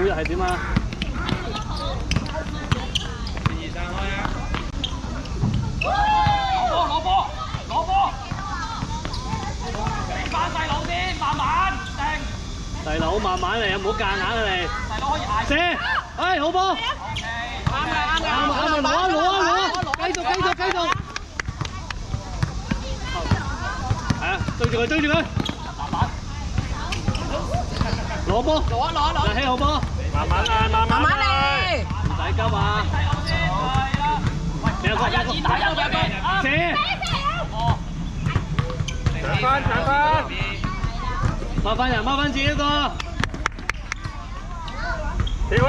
日係點啊？攞波！俾翻細佬先，慢慢定。細佬慢慢嚟啊，唔好夾硬啊你。細佬可以捱。射！哎，好波！啱嘅，攞！繼續！係啊，追住佢！攞波！攞！希好波！慢慢嚟。唔使急啊！有個射！搶翻！麻煩人，自己一個。跳啊！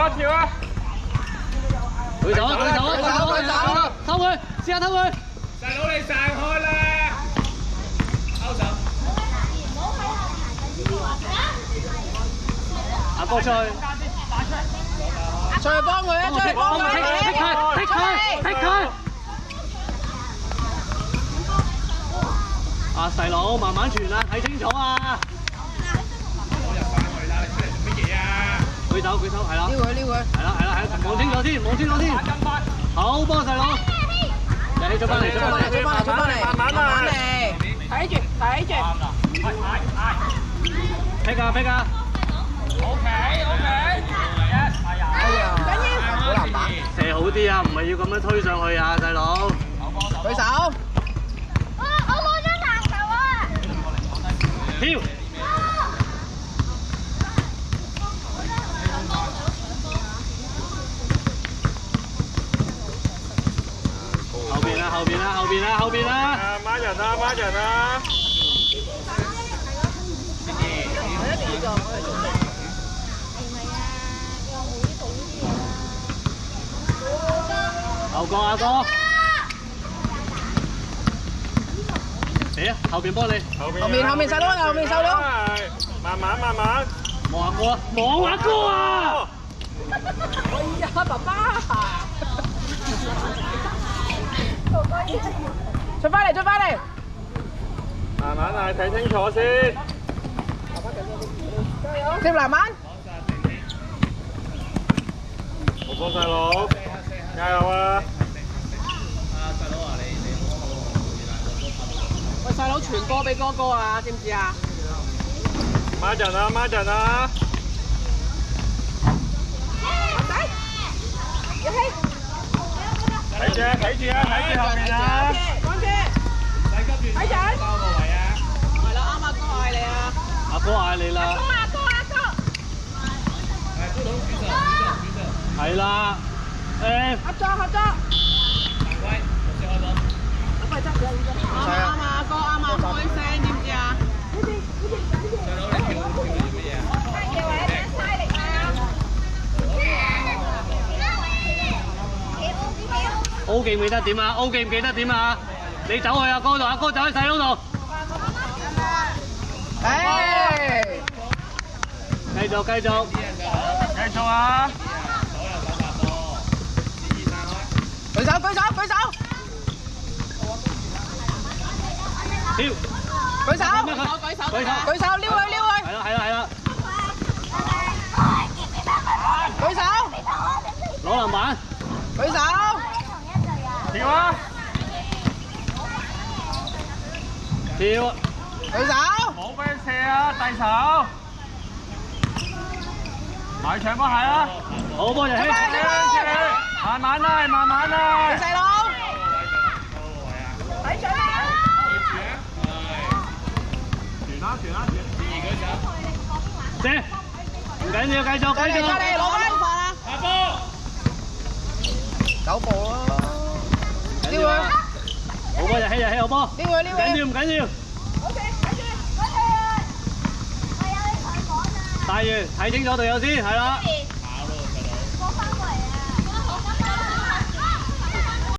舉手！偷佢，試下偷佢。細佬你散開啦！勾手。阿哥出去。出去幫佢啊！踢佢！啊細佬，慢慢傳啊，睇清楚啊！舉手，係啦。撩佢。係啦，望清楚先。好波細佬，你追翻嚟。慢慢嚟。睇住。劈啊！ OK，唔緊要，好難打。射好啲啊，唔係要咁樣推上去啊，細佬。舉手。我冇咗籃球啊！跳！後邊啦！孖人啊！後個阿哥，嚟啊！後邊幫你。後面細佬。慢慢。望阿哥啊！哎呀，爸爸！出翻嚟！慢慢啊，睇清楚先。接籃板。好波細佬，加油啊！喂，細佬傳波俾哥哥啊，知唔知啊？孖人啊！睇住後面啊！睇陣。係啦，啱阿哥嗌你啊！阿哥嗌你啦！係啦，合作。啱啊，哥啱啊，開聲知唔知啊？O 記唔記得點啊？ O 記唔記得點啊？你走去阿哥度，阿哥走去細佬度。繼續啊！舉手！跳！舉手，撩佢！係啦！舉手！攞籃板！舉手！跳啊！跳！舉手！冇俾佢射啊，遞手！埋牆波係啊！好波就起！慢慢啦！細佬！睇準啦！射！唔緊要，繼續！攞翻！下波9步咯！撩佢！好波就起好波！撩佢！唔緊要！帶住睇清楚隊友先，係啦。